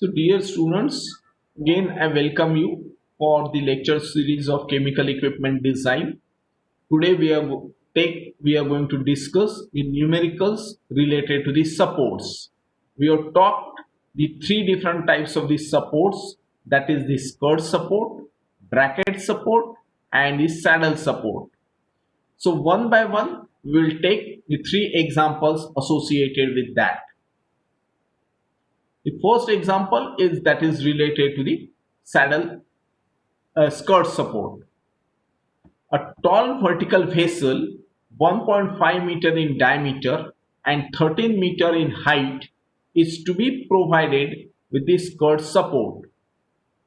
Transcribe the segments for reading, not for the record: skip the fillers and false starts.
So, dear students, again I welcome you for the lecture series of chemical equipment design. Today we are going to discuss the numericals related to the supports. We have talked the three different types of the supports, that is the skirt support, bracket support, and the saddle support. So one by one we will take the three examples associated with that. The first example is related to the saddle skirt support. A tall vertical vessel 1.5 meter in diameter and 13 meter in height is to be provided with the skirt support.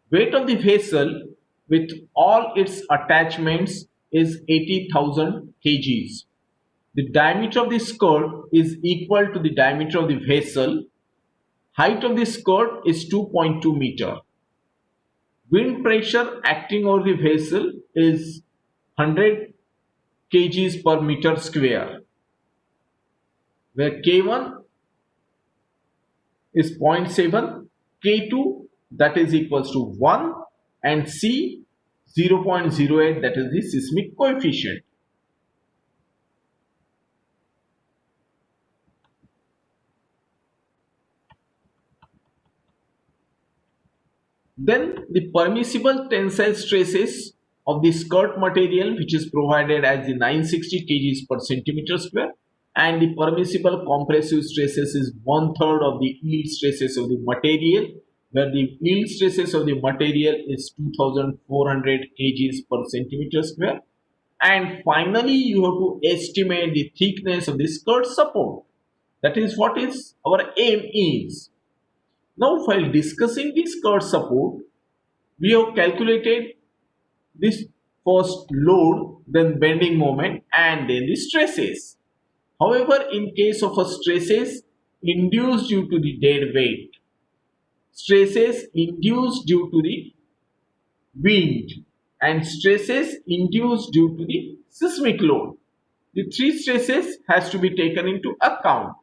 Weight of the vessel with all its attachments is 80,000 kgs. The diameter of the skirt is equal to the diameter of the vessel. Height of the skirt is 2.2 meter. Wind pressure acting over the vessel is 100 kgs per meter square, where K1 is 0.7, K2 that is equals to 1, and C 0.08, that is the seismic coefficient. Then the permissible tensile stresses of the skirt material, which is provided as the 960 kgs per centimeter square, and the permissible compressive stresses is one third of the yield stresses of the material, where the yield stresses of the material is 2400 kgs per centimeter square. And finally, you have to estimate the thickness of the skirt support. That is what is our aim is. Now, while discussing the skirt support, we have calculated this first load, then bending moment, and then the stresses. However, in case of a stresses induced due to the dead weight, stresses induced due to the wind, and stresses induced due to the seismic load, the three stresses has to be taken into account.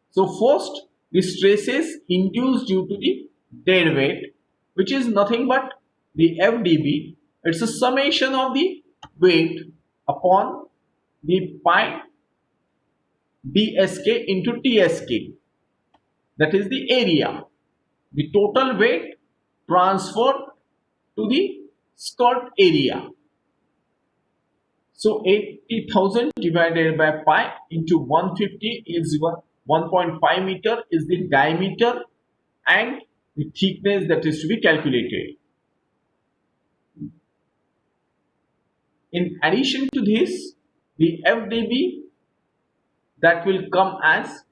So first, the stresses induced due to the dead weight, which is nothing but the FDB. It's a summation of the weight upon the pi dsk into tsk. That is the area. The total weight transferred to the skirt area. So 80,000 divided by pi into 150 is 1.5 meter is the diameter and the thickness that is to be calculated. In addition to this, the FDB that will come as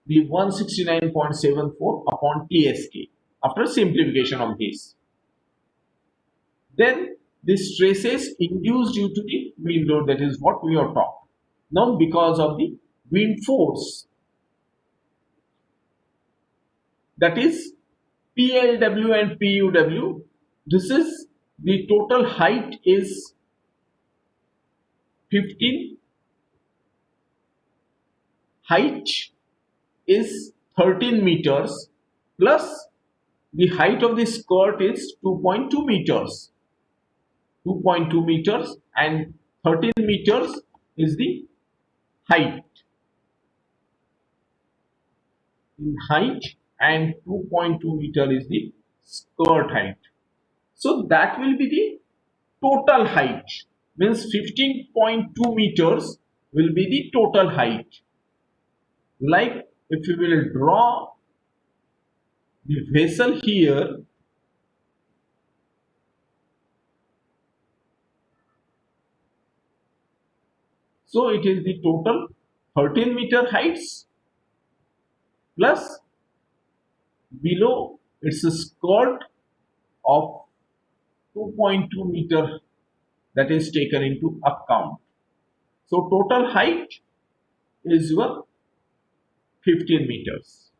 the 169.74 upon TSK after simplification of this. Then the stresses induced due to the wind load, that is what we are talking. Now because of the wind force, that is PLW and PUW, this is the total height is 15, height is 13 meters plus the height of the skirt is 2.2 meters. 2.2 meters and 13 meters is the height. In height and 2.2 meter is the skirt height. So that will be the total height. Means 15.2 meters will be the total height. Like if you will draw the vessel here, so it is the total 13 meter heights plus below it's a skirt of 2.2 meter that is taken into account. So total height is your 15 meters.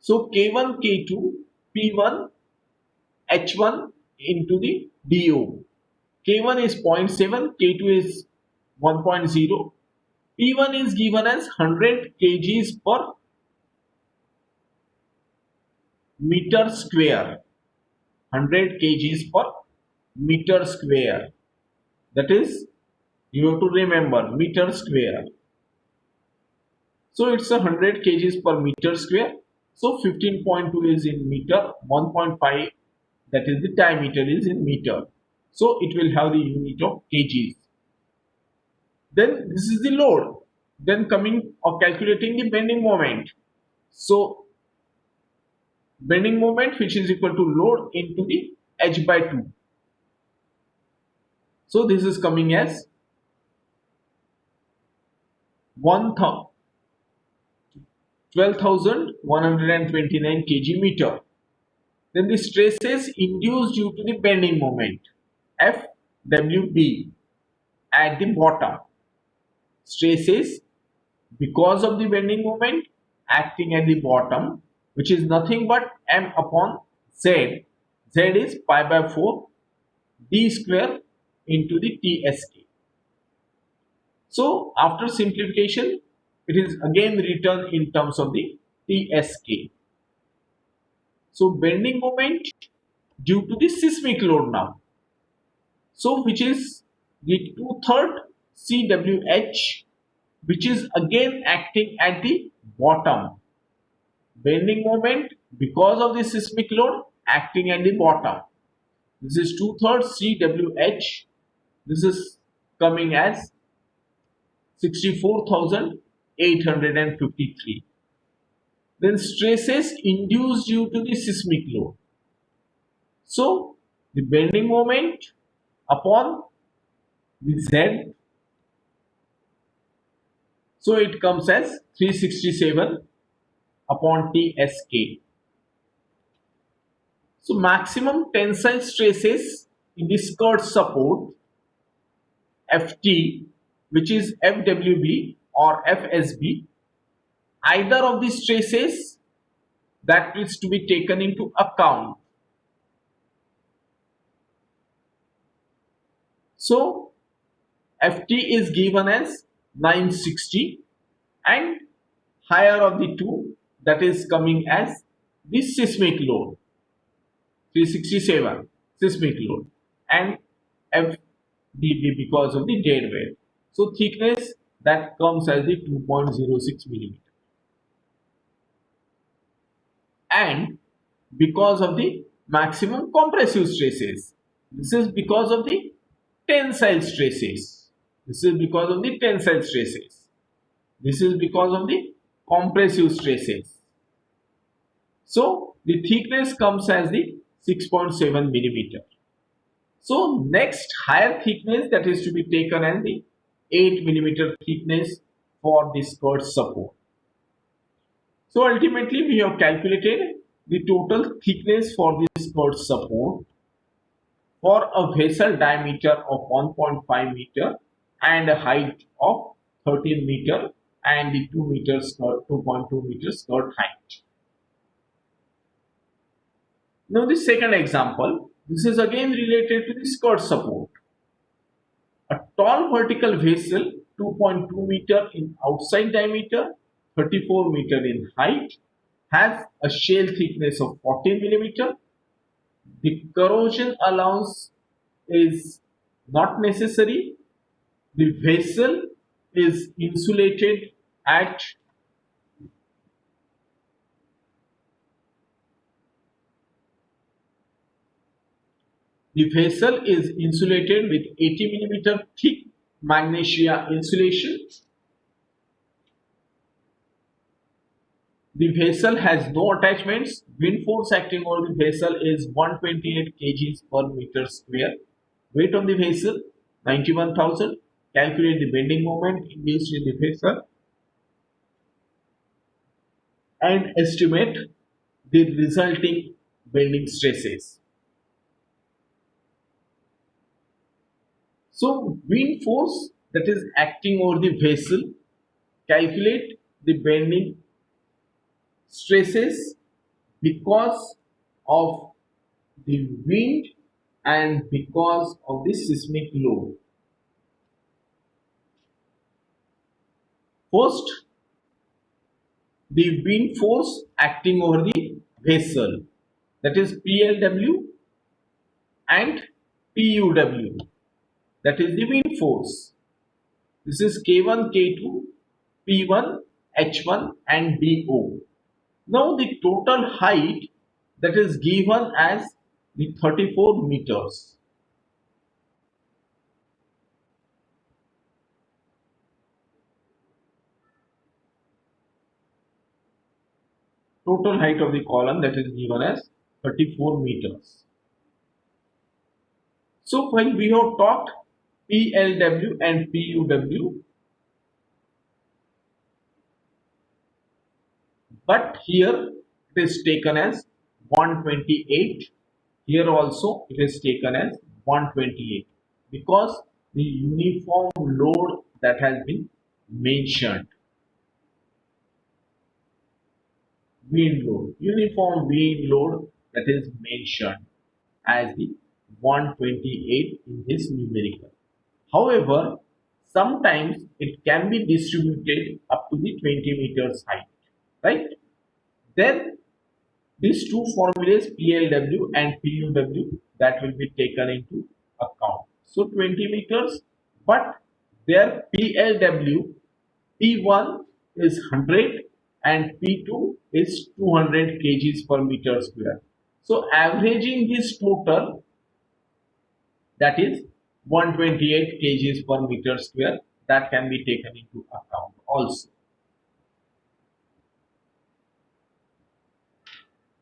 So K1, K2, P1, H1 into the DO. K1 is 0.7, K2 is 1.0, P1 is given as 100 kgs per meter square. 100 kgs per meter square. That is, you have to remember meter square. So it's 100 kgs per meter square. So 15.2 is in meter, 1.5 that is the diameter is in meter. So it will have the unit of kgs. Then this is the load. Then coming of calculating the bending moment. So bending moment which is equal to load into the h by 2. So this is coming as 12,129 kg meter. Then the stresses induced due to the bending moment FWB at the bottom. Stresses because of the bending moment acting at the bottom, which is nothing but m upon z. Z is pi by 4 d square into the tsk. So after simplification, it is again written in terms of the tsk. So bending moment due to the seismic load now. So which is the 2/3 CWH, which is again acting at the bottom. Bending moment because of the seismic load acting at the bottom. This is 2/3 CWH. This is coming as 64,853. Then stresses induced due to the seismic load. So the bending moment upon the Z. So it comes as 367 upon TSK. So maximum tensile stresses in the skirt support FT, which is FWB or FSB, either of the stresses that needs to be taken into account. So FT is given as 960 and higher of the two, that is coming as the seismic load 367 seismic load and FDB because of the dead weight. So thickness that comes as the 2.06 millimeter. And because of the maximum compressive stresses, this is because of the tensile stresses. This is because of the tensile stresses. This is because of the compressive stresses. So the thickness comes as the 6.7 millimeter. So next higher thickness that is to be taken as the 8 millimeter thickness for the skirt support. So ultimately we have calculated the total thickness for the skirt support for a vessel diameter of 1.5 meter and a height of 13 meter and the 2 meter skirt 2.2 meter skirt height. Now the second example, this is again related to the skirt support. A tall vertical vessel 2.2 meter in outside diameter, 34 meter in height, has a shell thickness of 14 millimeter. The corrosion allowance is not necessary. The vessel is insulated at with 80 millimeter thick magnesia insulation. The vessel has no attachments. Wind force acting over the vessel is 128 kgs per meter square. Weight of the vessel 91,000. Calculate the bending moment induced in the vessel and estimate the resulting bending stresses. So wind force that is acting over the vessel, calculate the bending stresses because of the wind and because of the seismic load. First, the wind force acting over the vessel, that is PLW and PUW, that is the wind force. This is K1, K2, P1, H1 and DO. Now the total height that is given as the 34 meters. Total height of the column that is given as 34 meters. So while we have talked PLW and PUW, but here it is taken as 128. Here also it is taken as 128 because the uniform load that has been mentioned. Wind load, uniform wind load that is mentioned as the 128 in this numerical. However, sometimes it can be distributed up to the 20 meters height, right? Then these two formulas PLW and PUW that will be taken into account. So 20 meters, but their PLW, P1 is 100 and P2 is 200 kgs per meter square. So averaging this total, that is 128 kgs per meter square, that can be taken into account also.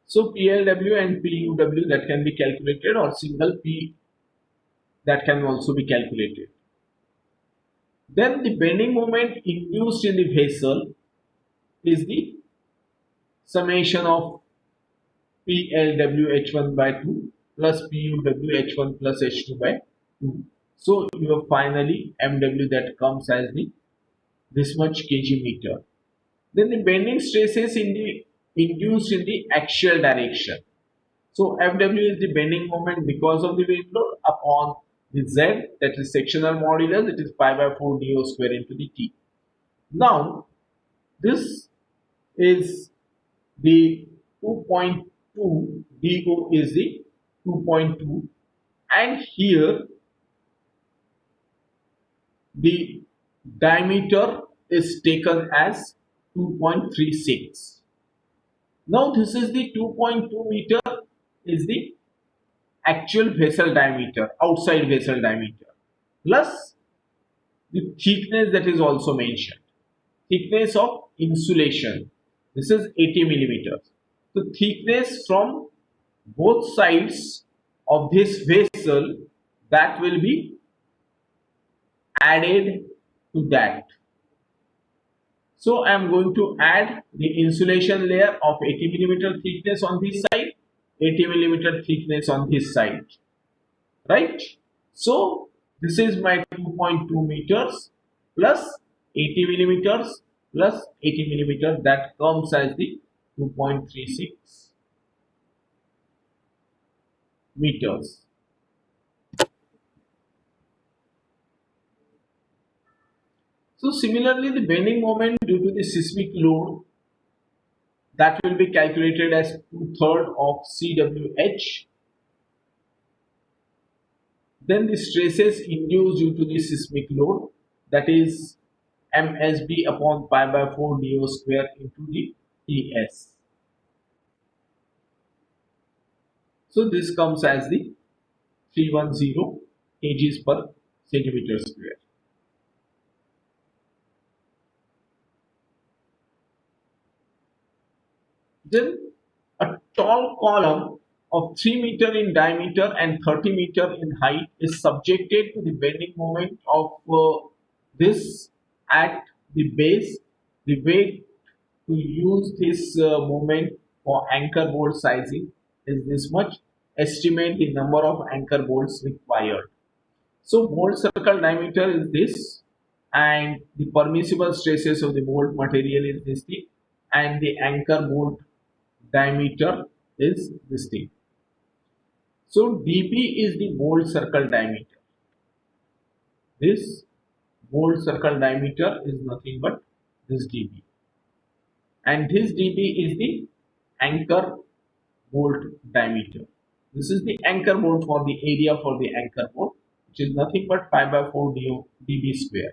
So PLW and PUW that can be calculated, or single P that can also be calculated. Then the bending moment induced in the vessel is the summation of PLW H1 by 2 plus PUW H1 plus H2 by 2. So you have finally MW that comes as the this much kg meter. Then the bending stresses in the induced in the axial direction. So Fw is the bending moment because of the wind load upon the Z, that is sectional modulus, it is pi by 4 dO square into the T. Now this is the 2.2, dO is the 2.2, and here the diameter is taken as 2.36. Now this is the 2.2 meter is the actual vessel diameter, outside vessel diameter, plus the thickness that is also mentioned. Thickness of insulation, this is 80 millimeters. So thickness from both sides of this vessel that will be added to that. So I am going to add the insulation layer of 80 millimeter thickness on this side, 80 millimeter thickness on this side, right? So this is my 2.2 meters plus 80 millimeters plus 80 millimeter, that comes as the 2.36 meters. So similarly, the bending moment due to the seismic load that will be calculated as 2/3 of CWH. Then the stresses induced due to the seismic load, that is MSB upon pi by 4 dO square into the TS. So this comes as the 310 kgs per centimeter square. Then a tall column of 3 meter in diameter and 30 meter in height is subjected to the bending moment of this at the base. The way to use this moment for anchor bolt sizing is this much. Estimate the number of anchor bolts required. So bolt circle diameter is this, and the permissible stresses of the bolt material is this thing, and the anchor bolt diameter is this thing. So dP is the bolt circle diameter. This bolt circle diameter is nothing but this dB, and this dB is the anchor bolt diameter. This is the anchor bolt for the area for the anchor bolt, which is nothing but pi by 4 dB square.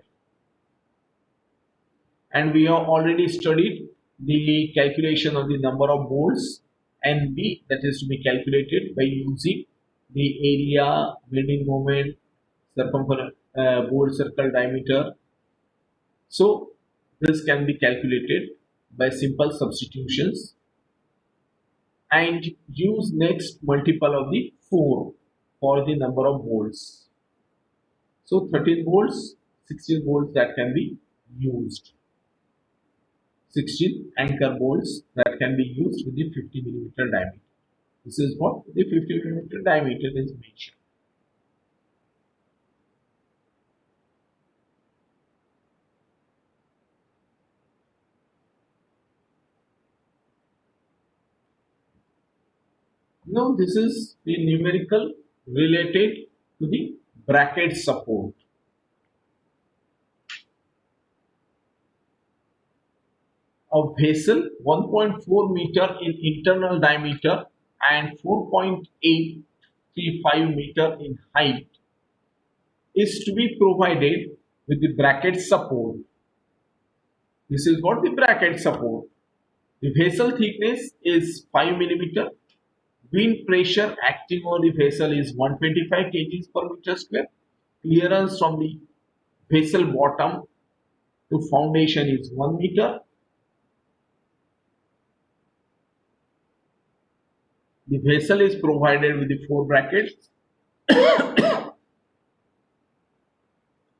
And we have already studied the calculation of the number of bolts NB, that is to be calculated by using the area, bending moment, circumference, bolt circle diameter. So this can be calculated by simple substitutions, and use next multiple of the 4 for the number of bolts. So 13 bolts, 16 bolts that can be used. 16 anchor bolts that can be used with the 50 millimeter diameter. This is what the 50 millimeter diameter is mentioned. Now this is the numerical related to the bracket support. A vessel 1.4 meter in internal diameter and 4.835 meter in height is to be provided with the bracket support. This is what the bracket support. The vessel thickness is 5 millimeter. Wind pressure acting on the vessel is 125 kg per meter square. Clearance from the vessel bottom to foundation is 1 meter. The vessel is provided with the 4 brackets.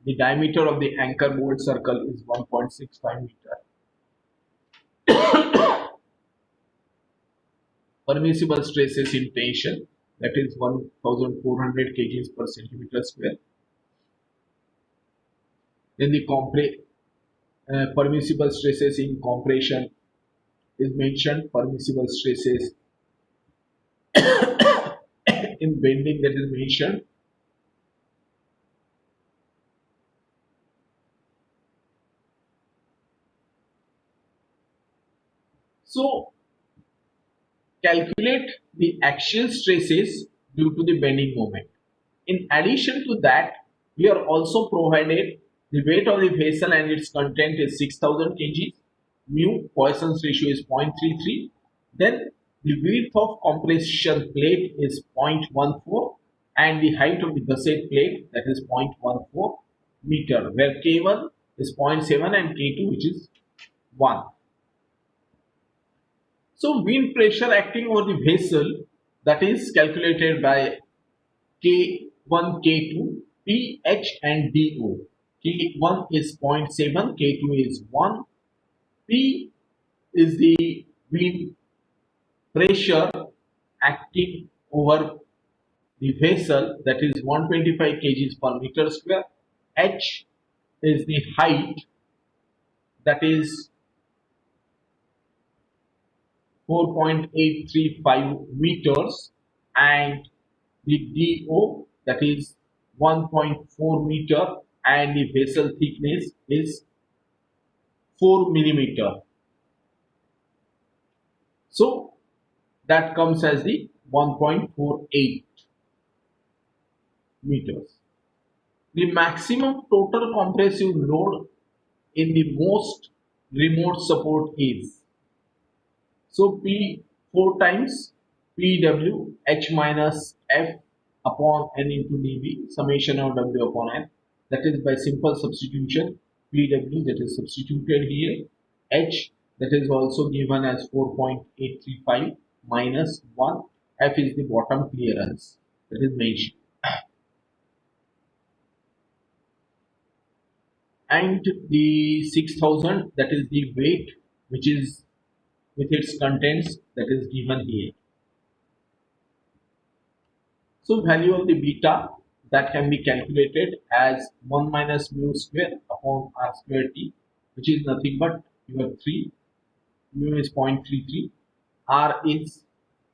The diameter of the anchor bolt circle is 1.65 meter. Permissible stresses in tension, that is 1400 kg per centimeter square. Then the permissible stresses in compression is mentioned. Permissible stresses in bending, that is mentioned. So calculate the axial stresses due to the bending moment. In addition to that, we are also provided the weight of the vessel and its content is 6000 kg. Mu Poisson's ratio is 0.33. Then the width of compression plate is 0.14 and the height of the gusset plate, that is 0.14 meter, where K1 is 0.7 and K2 which is 1. So wind pressure acting over the vessel, that is calculated by K1, K2, PH and DO. K1 is 0.7, K2 is 1. P is the wind pressure acting over the vessel, that is 125 kg per meter square. H is the height, that is 4.835 meters, and the DO, that is 1.4 meter, and the vessel thickness is 4 millimeter. So that comes as the 1.48 meters. The maximum total compressive load in the most remote support is, so P 4 times PW H minus F upon N into dV, summation of W upon N, that is by simple substitution. PW, that is substituted here, H, that is also given as 4.835 minus 1, F is the bottom clearance, that is mentioned, and the 6000, that is the weight which is with its contents, that is given here. So value of the beta, that can be calculated as 1 minus mu square upon r square t, which is nothing but your 3. Mu is 0.33, r is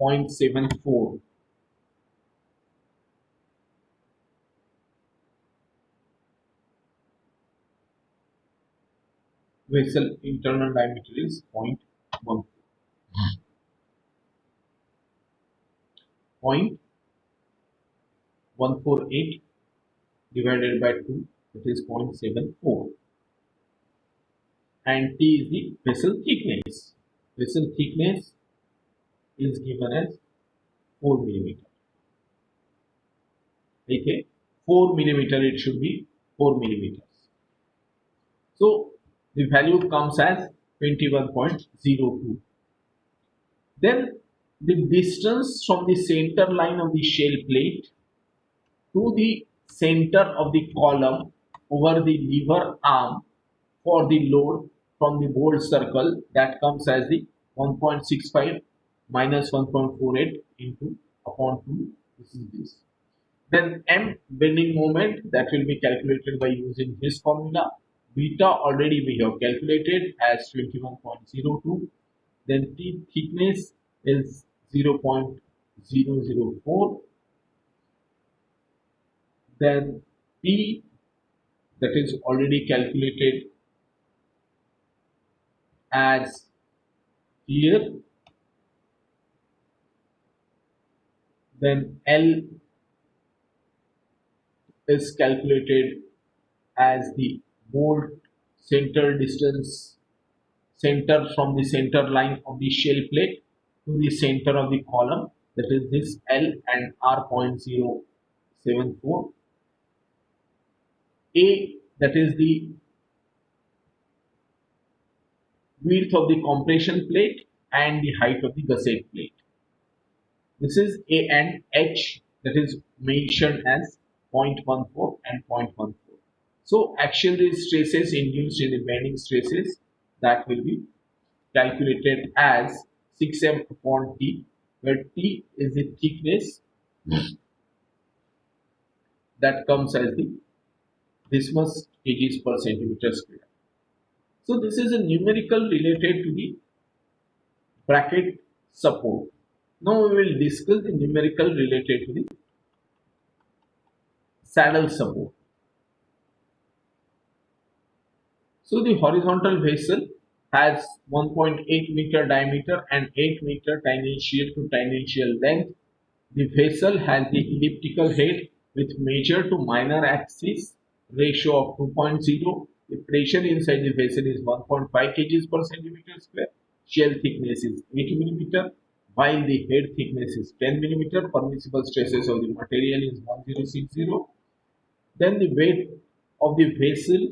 0.74. vessel internal diameter is 0.14. 0.148 divided by 2, that is 0.74, and T is the vessel thickness. Vessel thickness is given as 4 millimeter. Okay, 4 millimeter, it should be 4 millimeters. So the value comes as 21.02. Then the distance from the center line of the shell plate to the center of the column over the lever arm for the load from the bolt circle, that comes as the 1.65 minus 1.48 into upon 2. This is this. Then M bending moment, that will be calculated by using this formula. Beta already we have calculated as 21.02. Then T thickness is 0.004. Then P, that is already calculated as here. Then L is calculated as the bolt center distance, center from the center line of the shell plate to the center of the column, that is this L, and R 0.074. A, that is the width of the compression plate and the height of the gusset plate. This is A, and H, that is mentioned as 0.14 and 0.14. So axial stresses induced in the bending stresses, that will be calculated as 6m upon T, where T is the thickness, that comes as the this much kgs per centimeter square. So this is a numerical related to the bracket support. Now we will discuss the numerical related to the saddle support. So the horizontal vessel has 1.8 meter diameter and 8 meter tangential to tangential length. The vessel has the elliptical head with major to minor axis ratio of 2.0. The pressure inside the vessel is 1.5 kg per centimeter square. Shell thickness is 8 millimeter, while the head thickness is 10 millimeter. Permissible stresses of the material is 1060. Then the weight of the vessel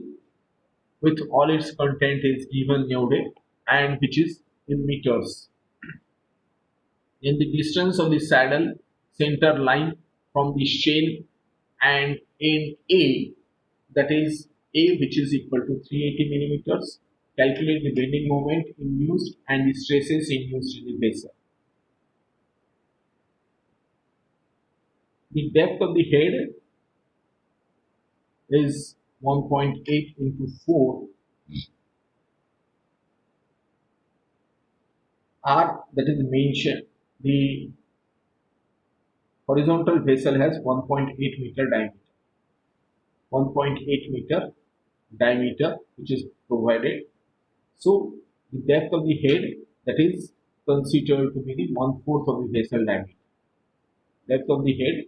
with all its content is given nowadays, and which is in meters. In the distance of the saddle center line from the shell, and in A, that is A, which is equal to 380 millimeters, calculate the bending moment induced and the stresses induced in the vessel. The depth of the head is 1.8 into 4 R, that is mentioned. The horizontal vessel has 1.8 meter diameter. 1.8 meter diameter, which is provided. So the depth of the head, that is considered to be the 1/4 of the vessel diameter. Depth of the head,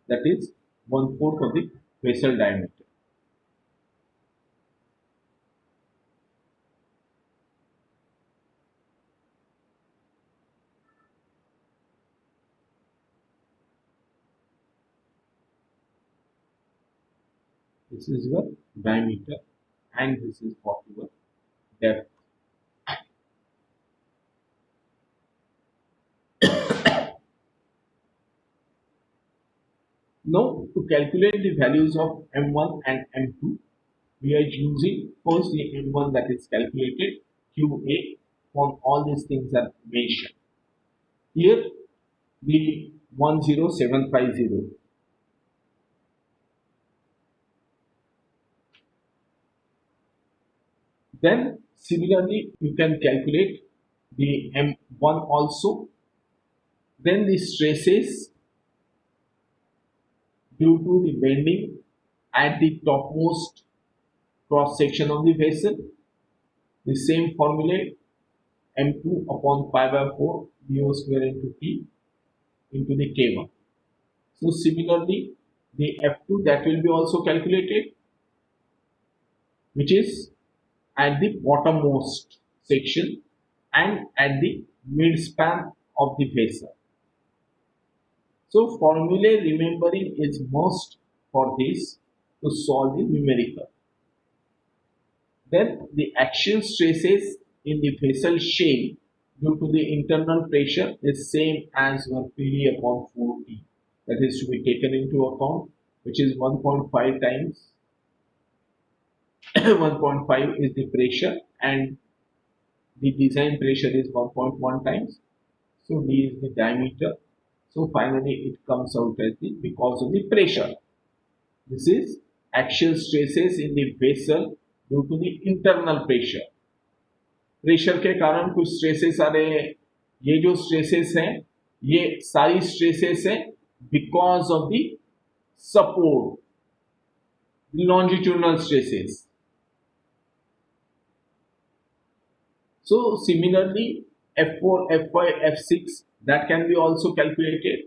that is 1/4 of the vessel diameter. This is your diameter, and this is what your depth. Now to calculate the values of M1 and M2, we are using first the M1, that is calculated QA, when all these things are mentioned. Here the 10750. Then similarly you can calculate the M1 also. Then the stresses due to the bending at the topmost cross section of the vessel. The same formula m2 upon pi by 4 dO square into T into the K1. So similarly, the F2 that will be also calculated, which is at the bottommost section and at the midspan of the vessel. So formula remembering is must for this to solve the numerical. Then the axial stresses in the vessel shell due to the internal pressure is same as your PD upon 4T. That is to be taken into account, which is 1.5 times 1.5 is the pressure and the design pressure is 1.1 times. So D is the diameter. So finally it comes out as the because of the pressure. This is axial stresses in the vessel due to the internal pressure. Pressure के कारण कुछ stresses आ रहे हैं, ये जो stresses हैं ये सारी स्ट्रेसेस हैं because of the support, longitudinal stresses. So similarly F4, F5, F6 that can be also calculated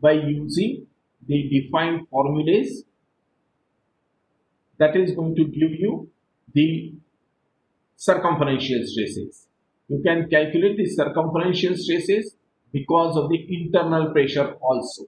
by using the defined formulas that is going to give you the circumferential stresses. You can calculate the circumferential stresses because of the internal pressure also.